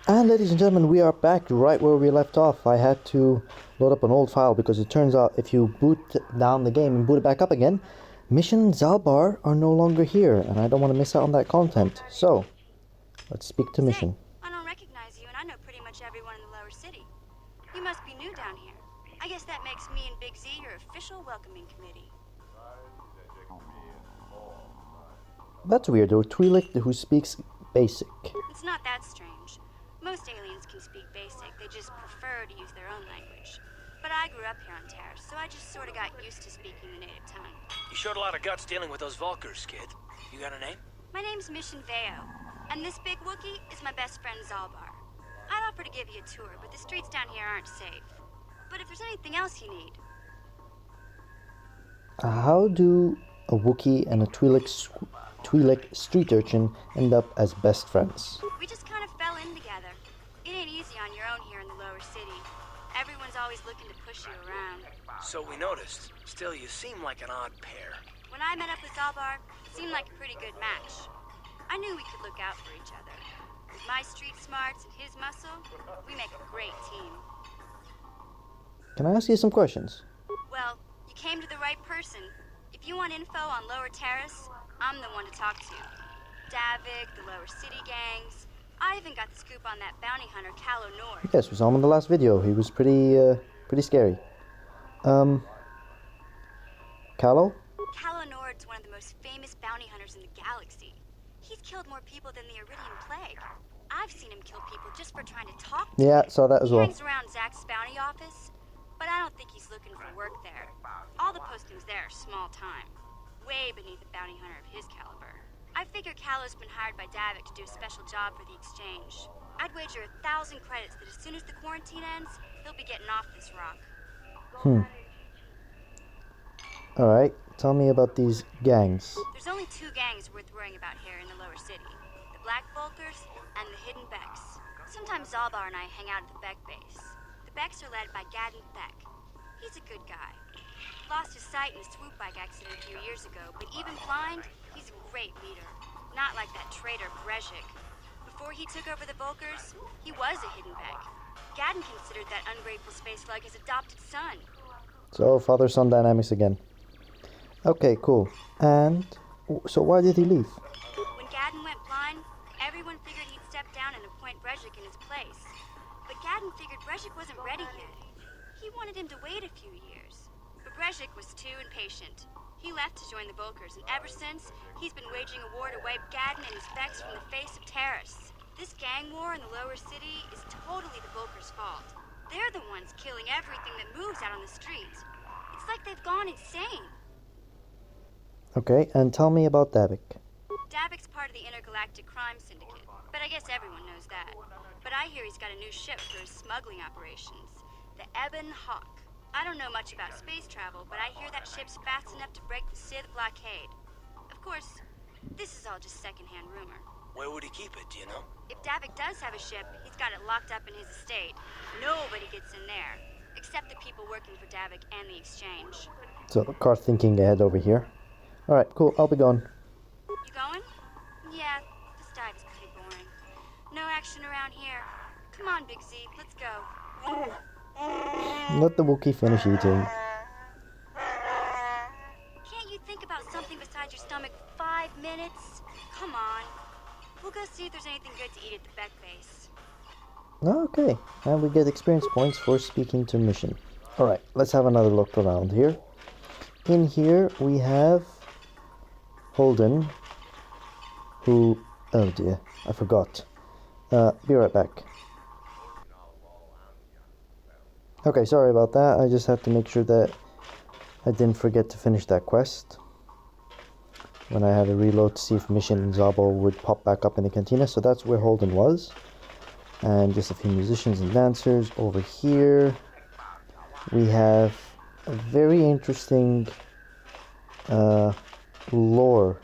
And ladies and gentlemen, we are back right where we left off. I had to load up an old file because it turns out if you boot down the game and boot it back up again, Mission Zalbar are no longer here, and I don't want to miss out on that content. So, let's speak to Mission. I don't recognize you, and I know pretty much everyone in the lower city. You must be new down here. I guess that makes me and Big Z your official welcoming committee. That's weird though. Twi'lek who speaks basic. It's not that strange. Most aliens can speak basic, they just prefer to use their own language. But I grew up here on Taris, so I just sort of got used to speaking the native tongue. You showed a lot of guts dealing with those Vulkars, kid. You got a name? My name's Mission Veo, and this big Wookiee is my best friend Zalbar. I'd offer to give you a tour, but the streets down here aren't safe. But if there's anything else you need... How do a Wookiee and a Twi'lek street urchin end up as best friends? We just kind of fell in together. It ain't easy on your own here in the lower city. Everyone's always looking to push you around. So we noticed. Still, you seem like an odd pair. When I met up with Zalbar, it seemed like a pretty good match. I knew we could look out for each other. With my street smarts and his muscle, we make a great team. Can I ask you some questions? Well, you came to the right person. If you want info on Lower Taris, I'm the one to talk to. Davik, the Lower City gangs. I even got the scoop on that bounty hunter, Calo Nord. Yes, we saw him in the last video. He was pretty scary. Calo? Calo Nord's one of the most famous bounty hunters in the galaxy. He's killed more people than the Iridian Plague. I've seen him kill people just for trying to talk to Yeah, them. saw that as well. He hangs around Zach's bounty office, but I don't think he's looking for work there. All the postings there are small time, way beneath a bounty hunter of his caliber. I figure Calo's been hired by Davik to do a special job for the exchange. I'd wager 1,000 credits that as soon as the quarantine ends, he'll be getting off this rock. Alright, tell me about these gangs. There's only two gangs worth worrying about here in the lower city. The Black Vulkars and the Hidden Becks. Sometimes Zalbar and I hang out at the Beck base. The Becks are led by Gadden Beck. He's a good guy. Lost his sight in a swoop bike accident a few years ago, but even blind, he's a great leader. Not like that traitor Brezhik. Before he took over the Vulkars, he was a Hidden Beck. Gadden considered that ungrateful space slug his adopted son. So, father-son dynamics again. Okay, cool. And, so why did he leave? When Gadden went blind, everyone figured he'd step down and appoint Brezhik in his place. But Gadden figured Brezhik wasn't ready yet. He wanted him to wait a few years. But Brezhik was too impatient. He left to join the Vulkars, and ever since, he's been waging a war to wipe Gadden and his Becks from the face of Taris. This gang war in the lower city is totally the Vulkars' fault. They're the ones killing everything that moves out on the streets. It's like they've gone insane. Okay, and tell me about Davik. Davik's part of the Intergalactic Crime Syndicate, but I guess everyone knows that. But I hear he's got a new ship for his smuggling operations, the Ebon Hawk. I don't know much about space travel, but I hear that ship's fast enough to break the Sith blockade. Of course, this is all just secondhand rumor. Where would he keep it, do you know? If Davik does have a ship, he's got it locked up in his estate. Nobody gets in there, except the people working for Davik and the exchange. So, car thinking ahead over here. Alright, cool, I'll be going. You going? Yeah, this dive is pretty boring. No action around here. Come on, Big Z, let's go. Let the Wookiee finish eating. Can't you think about something besides your stomach for 5 minutes? Come on. We'll go see if there's anything good to eat at the Beck base. Okay, and we get experience points for speaking to Mission. Alright, let's have another look around here. In here we have Holden, who... oh dear, I forgot. Be right back. Okay, sorry about that. I just had to make sure that I didn't forget to finish that quest when I had to reload to see if Mission Zabo would pop back up in the cantina. So that's where Holden was. And just a few musicians and dancers. Over here we have a very interesting lore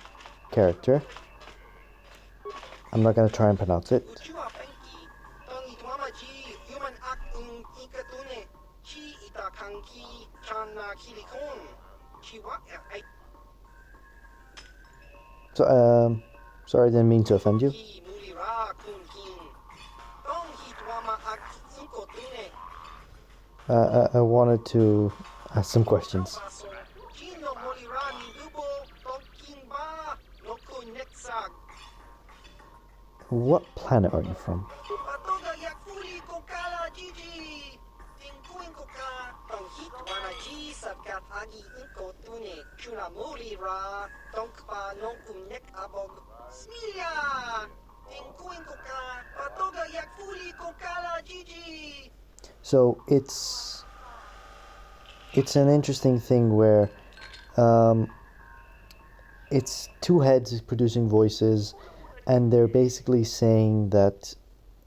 character. I'm not going to try and pronounce it. So, sorry, I didn't mean to offend you. I wanted to ask some questions. What planet are you from? So it's an interesting thing where it's two heads producing voices, and they're basically saying that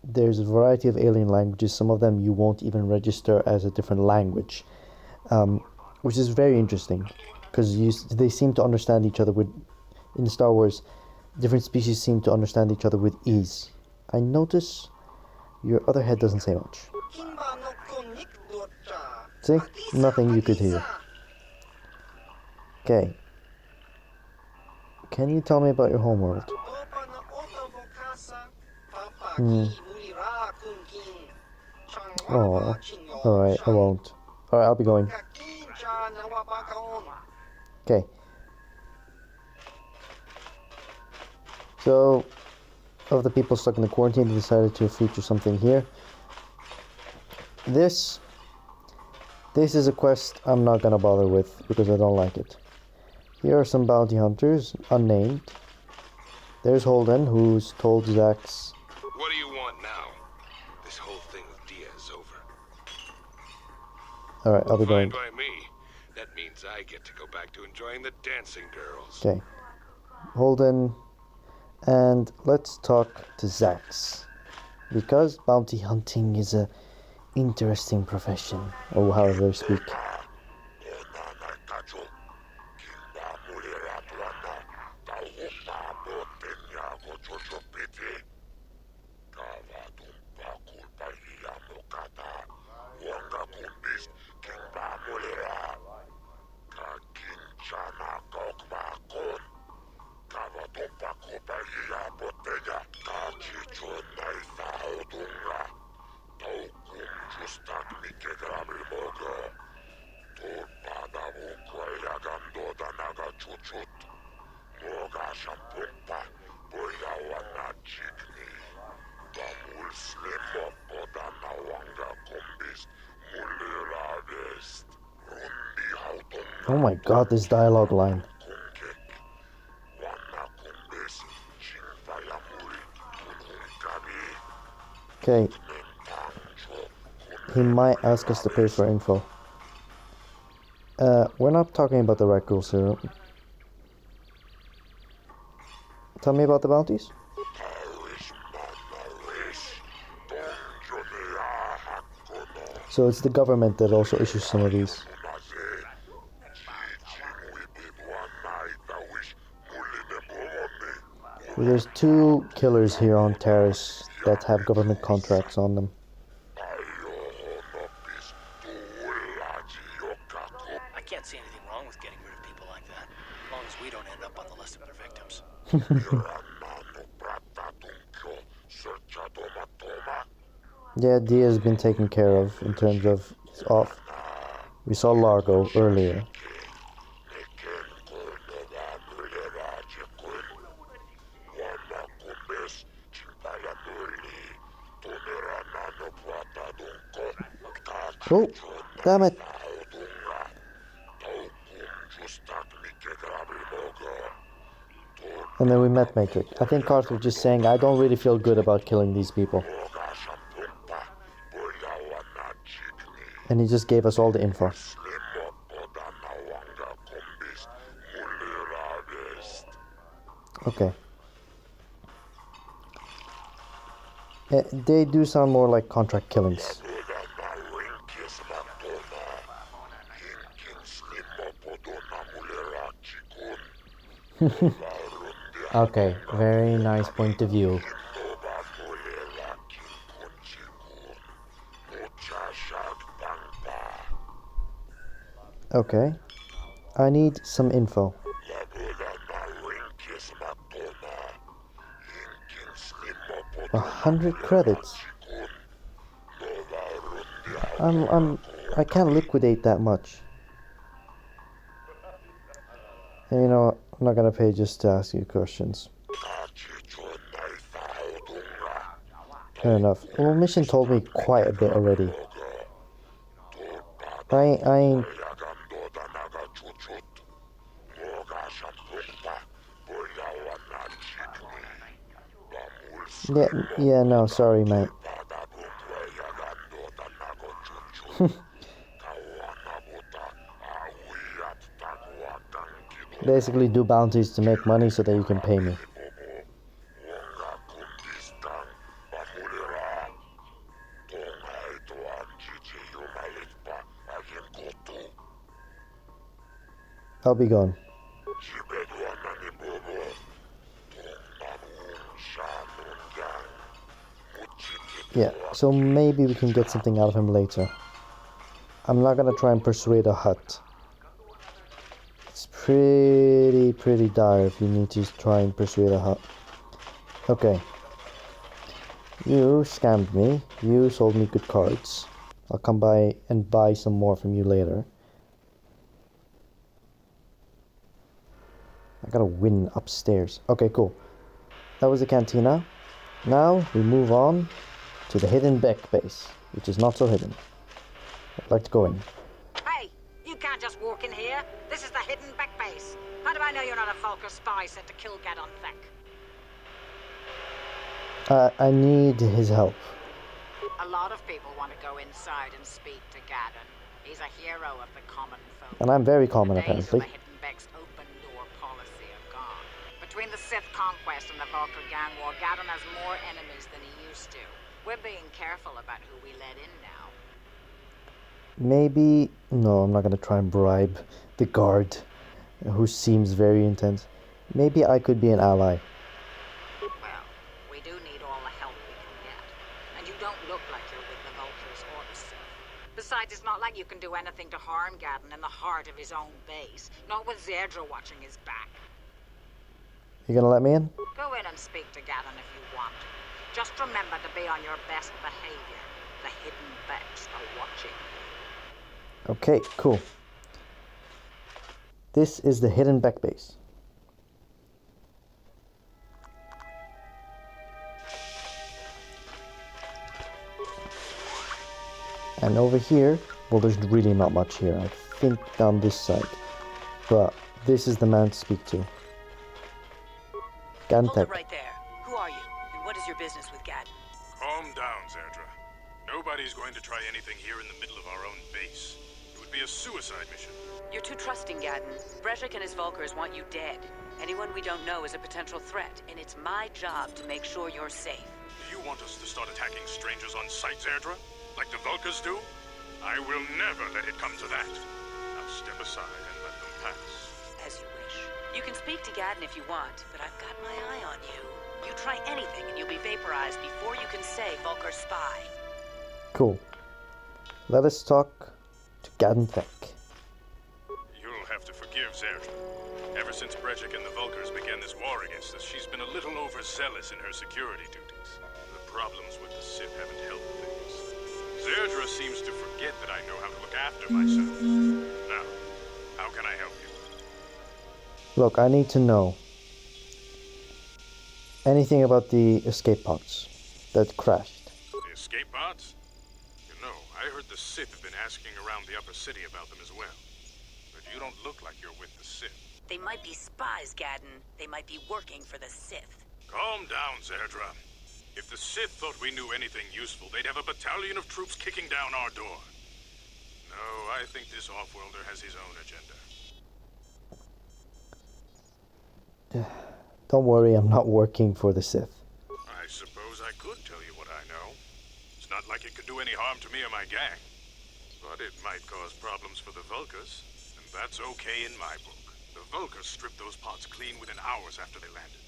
there's a variety of alien languages. Some of them you won't even register as a different language, which is very interesting because they seem to understand each other in Star Wars. Different species seem to understand each other with ease. I notice your other head doesn't say much. See? Nothing you could hear. Okay. Can you tell me about your homeworld? Oh, alright, I won't. Alright, I'll be going. Okay. So, of the people stuck in the quarantine, they decided to feature something here. This is a quest I'm not gonna bother with because I don't like it. Here are some bounty hunters, unnamed. There's Holden, who's told Zax. What do you want now? This whole thing with Dia is over. Alright, I'll be going. Fine by me. That means I get to go back to enjoying the dancing girls. Okay. Holden. And let's talk to Zax. Because bounty hunting is a interesting profession, or however they speak. Oh my god, this dialogue line. Okay. He might ask us to pay for info. We're not talking about the Red Girl serum. Tell me about the bounties. So it's the government that also issues some of these. Well, there's 2 killers here on Taris that have government contracts on them. I can't see anything wrong with getting rid of people like that, as long as we don't end up on the list of their victims. Yeah, Dia's been taken care of in terms of he's off. We saw Largo earlier. Oh, damn it. And then we met Matrix. I think Carter was just saying, I don't really feel good about killing these people. And he just gave us all the info. Okay. They do sound more like contract killings. Okay, very nice point of view. Okay, I need some info. 100 credits. I can't liquidate that much. And you know what? I'm not gonna pay just to ask you questions. Fair enough. Well, mission told me quite a bit already. I ain't... Yeah, no, sorry, mate. Basically do bounties to make money so that you can pay me. I'll be gone. Yeah, so maybe we can get something out of him later. I'm not gonna try and persuade a hut. It's pretty dire if you need to try and persuade a hut. Okay. You scammed me. You sold me good cards. I'll come by and buy some more from you later. I gotta win upstairs. Okay, cool. That was the cantina. Now we move on to the hidden back base, which is not so hidden. I'd like to go in. Hey, you can't just walk in here. This is the hidden back base. How do I know you're not a Vulcan spy sent to kill Gadon Thek? I need his help. A lot of people want to go inside and speak to Gadon. He's a hero of the common folk. And I'm very common, The days apparently. of the hidden back's open door policy are gone. Between the Sith conquest and the Vulcan gang war, Gadon has more enemies than he used to. We're being careful about who we let in now. Maybe... No, I'm not gonna try and bribe the guard, who seems very intense. Maybe I could be an ally. Well, we do need all the help we can get. And you don't look like you're with the Vultures or the Sith. Besides, it's not like you can do anything to harm Gadon in the heart of his own base. Not with Zerdra watching his back. You gonna let me in? Go in and speak to Gadon if you want. Just remember to be on your best behavior. The hidden backs are watching. Okay, cool. This is the hidden back base. And over here, well, there's really not much here. I think down this side. But this is the man to speak to. Hold Gantek. it right there. Who are you? And what is your business with Gadon? Calm down, Zerdra. Nobody's going to try anything here in the middle of our own base. It would be a suicide mission. You're too trusting, Gadon. Brezhik and his Vulkars want you dead. Anyone we don't know is a potential threat, and it's my job to make sure you're safe. Do you want us to start attacking strangers on sight, Zerdra? Like the Vulkars do? I will never let it come to that. Now step aside and let them pass. As you wish. You can speak to Gadon if you want, but I've got my eye on you. You try anything and you'll be vaporized before you can say Vulkar spy. Cool. Let us talk to Gantek. You'll have to forgive Zerdra. Ever since Brezhik and the Vulkars began this war against us, she's been a little overzealous in her security duties. The problems with the Sith haven't helped things. Zerdra seems to forget that I know how to look after myself. Now, how can I help you? Look, I need to know anything about the escape pods that crashed. The escape pods? You know, I heard the Sith have been asking around the upper city about them as well. But you don't look like you're with the Sith. They might be spies, Gadon. They might be working for the Sith. Calm down, Zerdra. If the Sith thought we knew anything useful, they'd have a battalion of troops kicking down our door. No, I think this off-worlder has his own agenda. Don't worry, I'm not working for the Sith. I suppose I could tell you what I know. It's not like it could do any harm to me or my gang. But it might cause problems for the Vulkars, and that's okay in my book. The Vulkars stripped those pods clean within hours after they landed.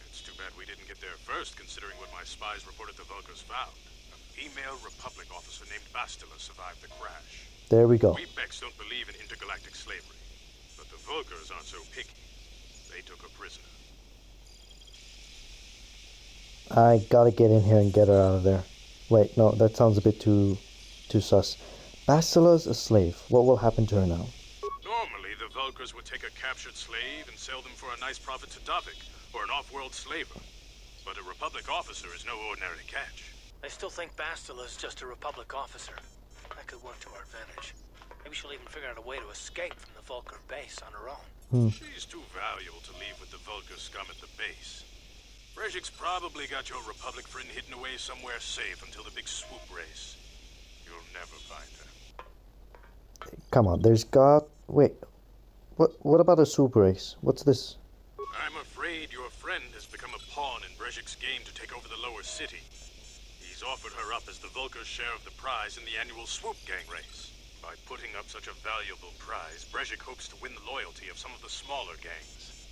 It's too bad we didn't get there first, considering what my spies reported the Vulkars found. A female Republic officer named Bastila survived the crash. There we go. We Becks don't believe in intergalactic slavery, but the Vulkars aren't so picky. They took a prisoner. I gotta get in here and get her out of there. Wait, no, that sounds a bit too sus. Bastila's a slave. What will happen to her now? Normally, the Vulkars would take a captured slave and sell them for a nice profit to Davik, or an off-world slaver. But a Republic officer is no ordinary catch. I still think Bastila's just a Republic officer. That could work to our advantage. Maybe she'll even figure out a way to escape from the Vulkar base on her own. She's too valuable to leave with the Vulkar scum at the base. Brejik's probably got your Republic friend hidden away somewhere safe until the big swoop race. You'll never find her. Come on, there's got... Wait. What about a swoop race? What's this? I'm afraid your friend has become a pawn in Brejik's game to take over the lower city. He's offered her up as the Vulkar's share of the prize in the annual swoop gang race. By putting up such a valuable prize, Brejik hopes to win the loyalty of some of the smaller gangs.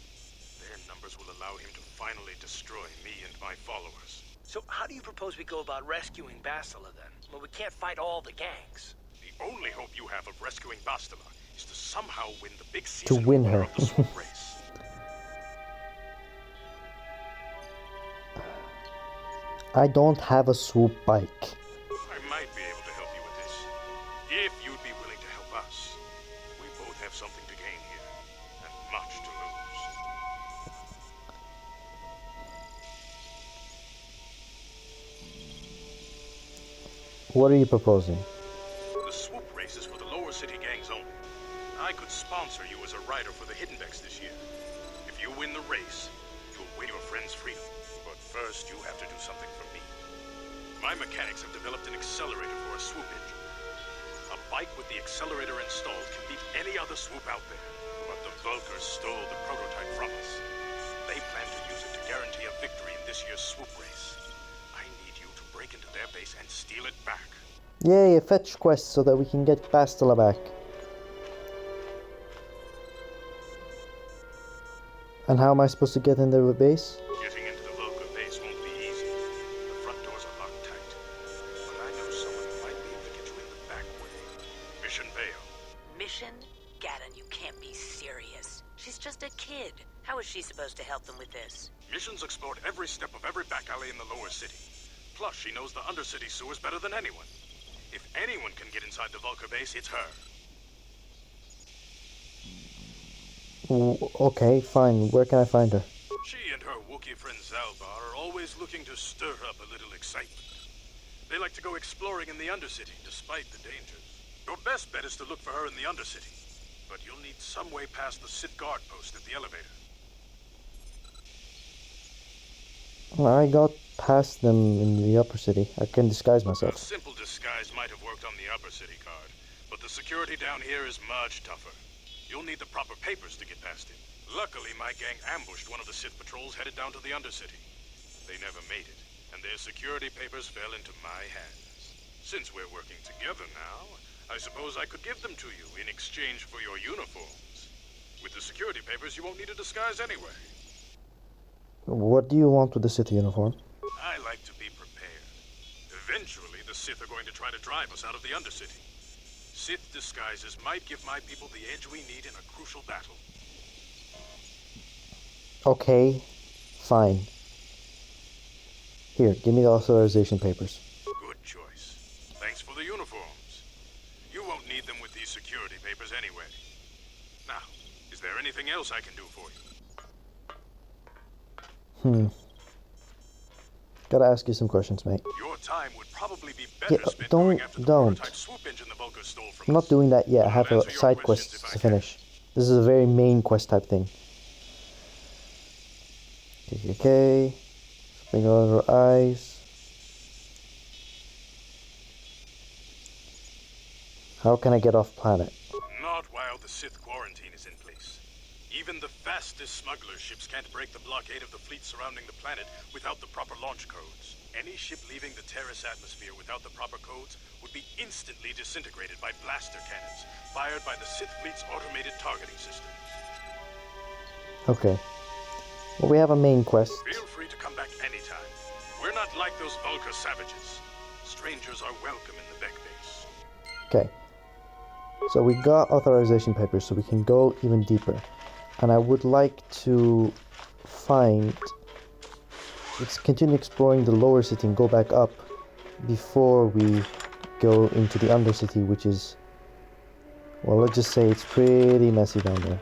Their numbers will allow him to finally destroy me and my followers. So how do you propose we go about rescuing Bastila then? Well, we can't fight all the gangs. The only hope you have of rescuing Bastila is to somehow win the big To season win opener her. of the swoop race. I don't have a swoop bike. I might be able to help you with this. If you'd be willing to help us. We both have something to gain here, and much to lose. What are you proposing? The swoop race is for the lower city gangs only. I could sponsor you as a rider for the Hidden Decks this year. If you win the race, you'll win your friend's freedom. But first, you have to do something for me. My mechanics have developed an accelerator for a swoop engine. A bike with the accelerator installed can beat any other swoop out there. But the Vulkars stole the prototype from us. They plan to use it to guarantee a victory in this year's swoop race. I need you to break into their base and steal it back. Yay, a fetch quest so that we can get Bastila back. And how am I supposed to get in the base? Getting into the Vulkar base won't be easy. The front doors are locked tight. But I know someone who might be able to get you in the back way. Mission Vale. Mission? Gaddon, you can't be serious. She's just a kid. How is she supposed to help them with this? Mission's explored every step of every back alley in the lower city. Plus, she knows the undercity sewers better than anyone. If anyone can get inside the Vulkar base, it's her. Okay, fine. Where can I find her? She and her Wookiee friend Zalbar are always looking to stir up a little excitement. They like to go exploring in the Undercity, despite the dangers. Your best bet is to look for her in the Undercity. But you'll need some way past the Sith guard post at the elevator. I got past them in the upper city. I can disguise A myself. simple disguise might have worked on the Upper City card, but the security down here is much tougher. You'll need the proper papers to get past it. Luckily, my gang ambushed one of the Sith patrols headed down to the Undercity. They never made it, and their security papers fell into my hands. Since we're working together now, I suppose I could give them to you in exchange for your uniforms. With the security papers, you won't need a disguise anyway. What do you want with the city uniform? I like to be prepared. Eventually, the Sith are going to try to drive us out of the Undercity. Sith disguises might give my people the edge we need in a crucial battle. Okay, fine. Here, give me the authorization papers. Good choice. Thanks for the uniforms. You won't need them with these security papers anyway. Now, is there anything else I can do for you? Gotta ask you some questions, mate. Your time would probably be better Yeah, spent going after the don't. prototype swoop engine the Vulkars stole from I'm not us. doing that yet. I I'll have a answer your side questions quest if I to can. finish. This is a very main quest type thing. Okay. Something over her eyes. How can I get off planet? Not while the Sith quarantine is in place. Even the fastest smuggler ships can't break the blockade of the fleet surrounding the planet without the proper launch codes. Any ship leaving the Taris atmosphere without the proper codes would be instantly disintegrated by blaster cannons fired by the Sith fleet's automated targeting system. Okay. Well, we have a main quest. Feel free to come back anytime. We're not like those Vulkar savages. Strangers are welcome in the Beck base. Okay. So we got authorization papers, so we can go even deeper. And I would like to find let's continue exploring the lower city and go back up before we go into the undercity, which is, well, let's just say it's pretty messy down there.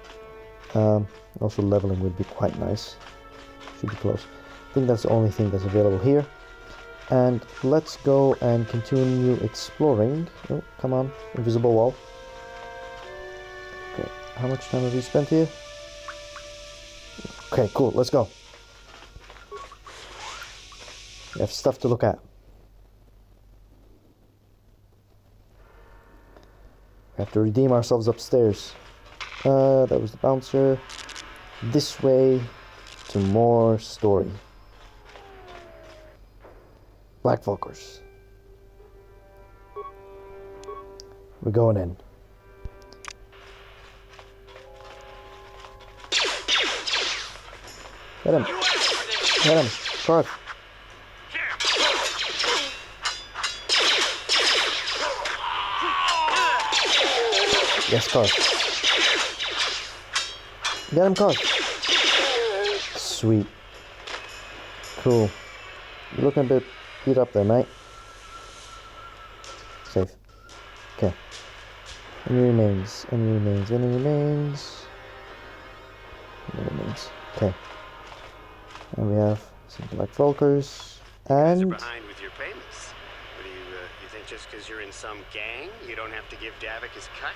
Also leveling would be quite nice. Should be close. I think that's the only thing that's available here. And let's go and continue exploring. Oh, come on, invisible wall. Okay, how much time have we spent here? Okay, cool, let's go. We have stuff to look at. We have to redeem ourselves upstairs. That was the bouncer. This way to more story. Black Volkers. We're going in. Get him. Get him. Carth. Yes, Carth. Get him, Carth. Sweet. Cool. You're looking a bit beat up there, mate. Safe. Okay. Any remains? Any remains? Any remains? Any remains? Okay. And we have some Black Volkers. And You're behind with your payments. What do you think just because you're in some gang, you don't have to give Davik his cut?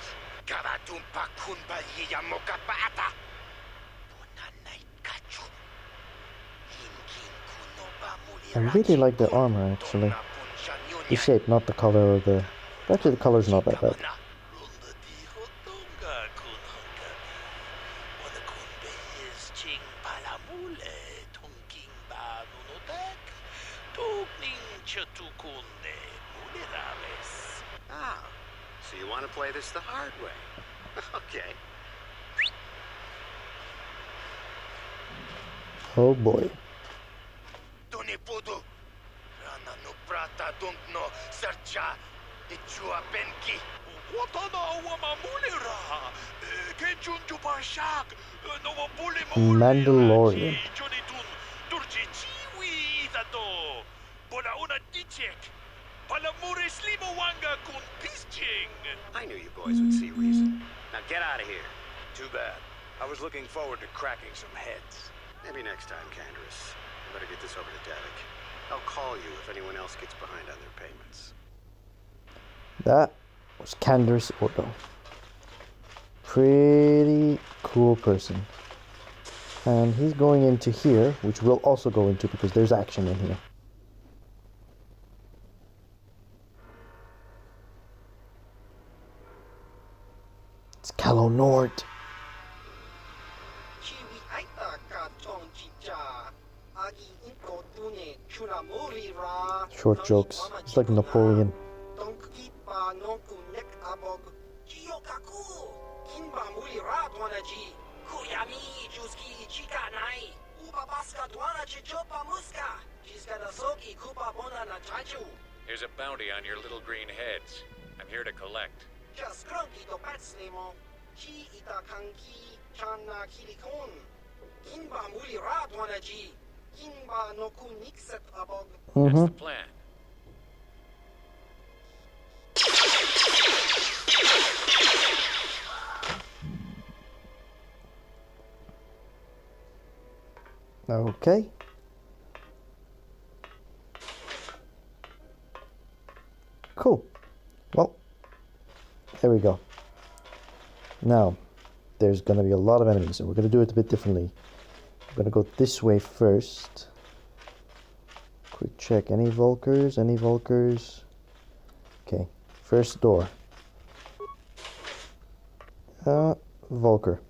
I really like the armor, actually. The shape, not the color or the... Actually, the color's not that bad. Ah, so you want to play this the hard way? Okay. Oh boy. Mandalorian. I knew you boys would see reason. Now get out of here. Too bad. I was looking forward to cracking some heads. Maybe next time, Candaris. I better get this over to Davik. I'll call you if anyone else gets behind on their payments. That was Candaris Ordo. Pretty cool person. And he's going into here, which we'll also go into because there's action in here. It's Calo Nord. Short jokes. It's like Napoleon. Here's a bounty on your little green heads. I'm here to collect. That's the plan. Okay. Cool. Well, there we go. Now, there's going to be a lot of enemies, and we're going to do it a bit differently. We're going to go this way first. Quick check. Any Volkers? Any Volkers? Okay. First door. Volker.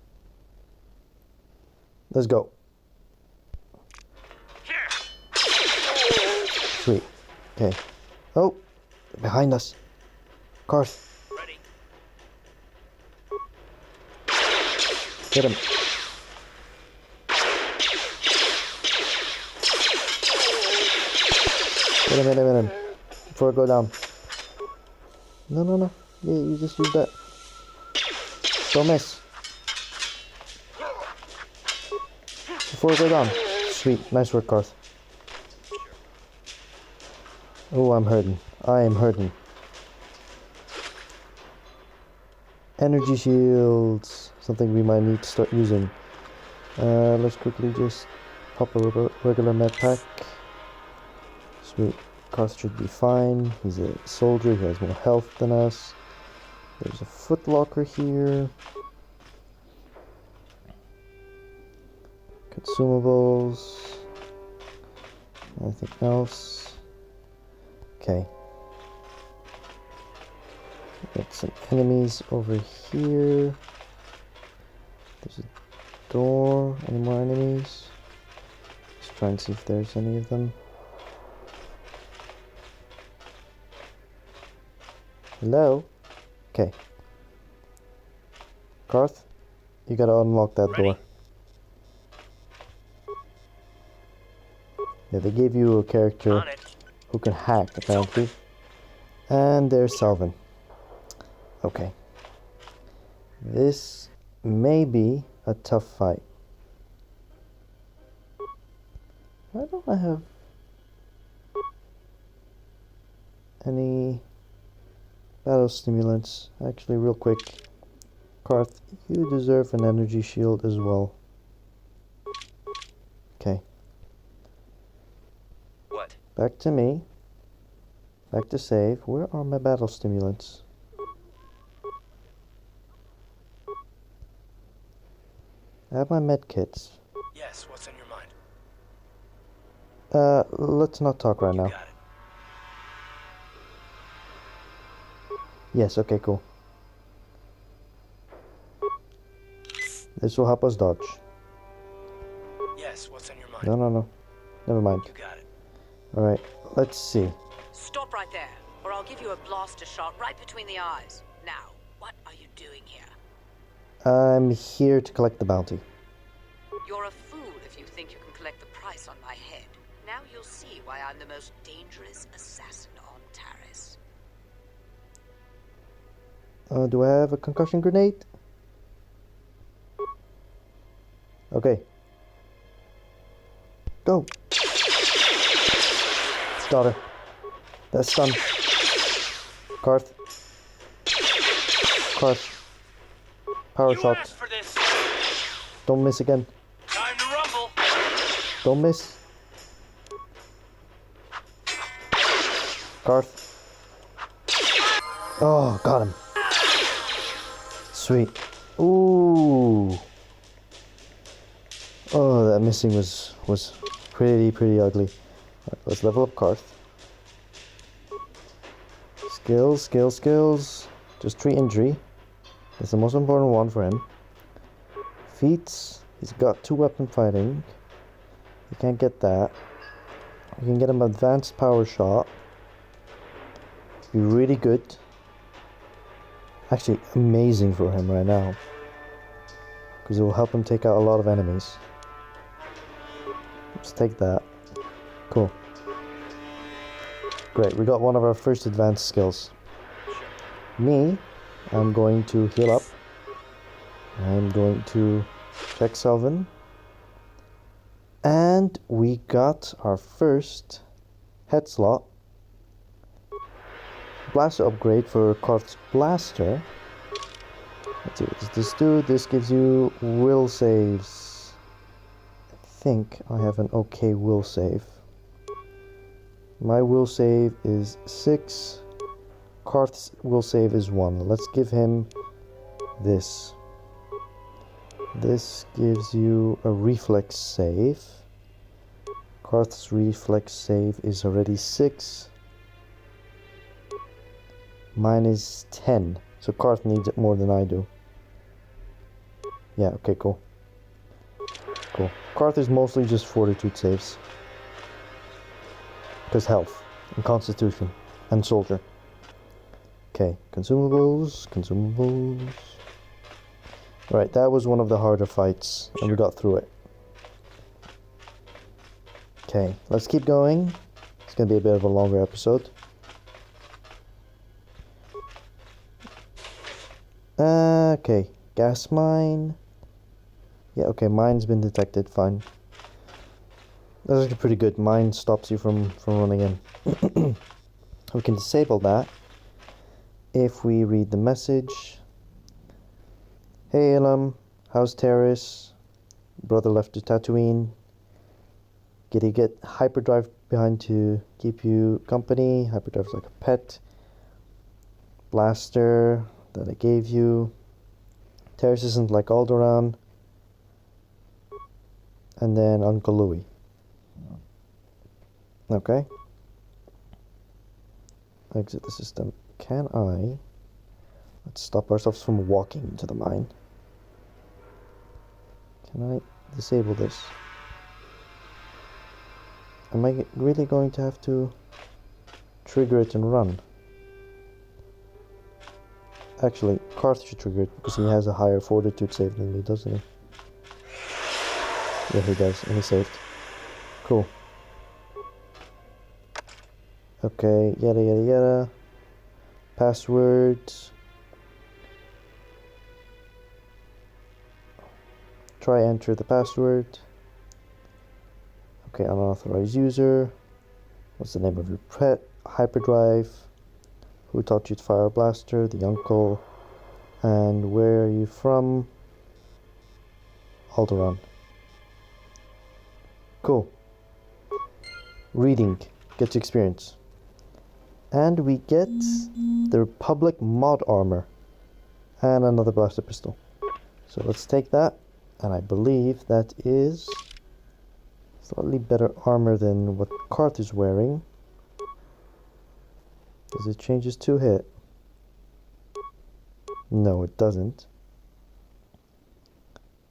Let's go. Sweet. Okay. Oh, behind us. Carth. Ready. Get him. Hit him. Before I go down. No. Yeah, you just use that. Don't miss. Before I go down. Sweet. Nice work, Carth. Oh, I'm hurting. I am hurting. Energy shields. Something we might need to start using. Let's quickly just pop a regular med pack. Sweet. Koth should be fine. He's a soldier. He has more health than us. There's a footlocker here. Consumables. Anything else? Okay. Got some enemies over here. There's a door. Any more enemies? Let's try and see if there's any of them. Hello? Okay. Koth, you gotta unlock that door. Yeah, they gave you a character who can hack, apparently. And there's Salvin. Okay. This may be a tough fight. Why don't I have any battle stimulants? Actually, real quick. Koth, you deserve an energy shield as well. Okay. What? Back to me. Back to save. Where are my battle stimulants? I have my med kits. Yes, what's in your mind? Let's not talk right now. Got it. Yes, okay, cool. This will help us dodge. Yes, what's in your mind? No. Never mind. You got it. Alright, let's see. Stop right there, or I'll give you a blaster shot right between the eyes. Now, what are you doing here? I'm here to collect the bounty. You're a fool if you think you can collect the price on my head. Now you'll see why I'm the most dangerous assassin on Taris. Do I have a concussion grenade? Okay. Go! Daughter. That's stun. Koth. Koth. Power shot. For this. Don't miss again. Time to rumble. Don't miss. Koth. Oh, got him. Sweet. Ooh. Oh, that missing was pretty ugly. Right, let's level up Koth. Skills. Just 3 injury. That's the most important one for him. Feats. He's got 2 weapon fighting. You can't get that. You can get him advanced power shot. Be really good. Actually, amazing for him right now. Because it will help him take out a lot of enemies. Let's take that. Cool. Great, we got one of our first advanced skills. Me, I'm going to heal up. I'm going to check Salvin. And we got our first head slot. Blaster upgrade for Koth's blaster. Let's see, what does this do? This gives you will saves. I think I have an okay will save. My will save is 6. Koth's will save is 1. Let's give him this. This gives you a reflex save. Koth's reflex save is already 6. Mine is 10. So Koth needs it more than I do. Yeah, okay, cool. Cool. Koth is mostly just fortitude saves. Because health, and constitution, and soldier. Okay, consumables. Right, that was one of the harder fights, and we got through it. Okay, let's keep going. It's gonna be a bit of a longer episode. Okay, gas mine. Yeah, okay, mine's been detected, fine. That's actually pretty good. Mine stops you from running in. We can disable that if we read the message. Hey Elam, how's Taris? Brother left to Tatooine. Did he get hyperdrive behind to keep you company? Hyperdrive's like a pet. Blaster that I gave you. Taris isn't like Alderaan. And then Uncle Louie. Okay. Exit the system. Can I... Let's stop ourselves from walking into the mine. Can I disable this? Am I really going to have to trigger it and run? Actually, Karth should trigger it because he has a higher fortitude save than me, doesn't he? Yeah, he does, and he saved. Cool. Okay, yada yada yada. Passwords. Try enter the password. Okay, unauthorized user. What's the name of your pet? Hyperdrive. Who taught you to fire a blaster? The uncle. And where are you from? Alderaan. Cool. Reading. Gets experience. And we get the Republic mod armor. And another blaster pistol. So let's take that. And I believe that is slightly better armor than what Karth is wearing. Does it change his 2 hit? No, it doesn't.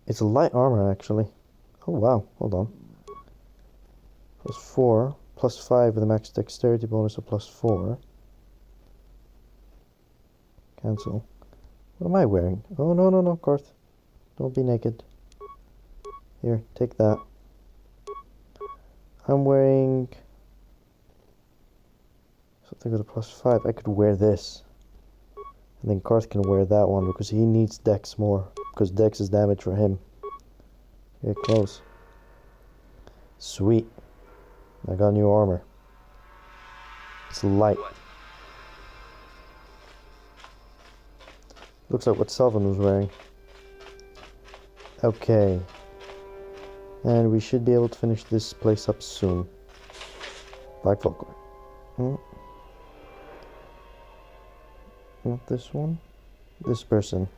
It's a light armor, actually. Oh, wow. Hold on. +4. +5 with a max dexterity bonus of +4. Cancel. What am I wearing? Oh, no, no, no, Karth. Don't be naked. Here, take that. I'm wearing something with a +5. I could wear this. And then Karth can wear that one because he needs Dex more. Because Dex is damage for him. Get close. Sweet. I got new armor. It's light. Looks like what Selvin was wearing. Okay. And we should be able to finish this place up soon. Black Vulcan. Not this one. This person.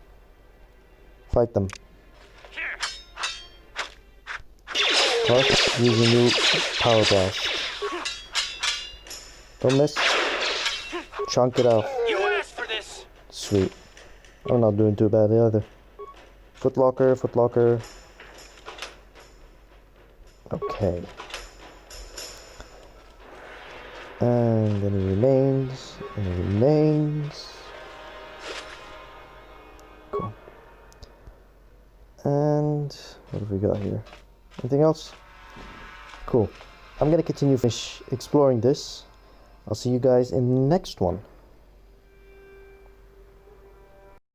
Fight them. Karth, use a new power blast. Don't miss. Chunk it out. You asked for this. Sweet. I'm not doing too bad either. Footlocker, footlocker. Okay. And then it remains, and it remains. Cool. And what have we got here? Anything else? Cool. I'm gonna continue exploring this. I'll see you guys in the next one.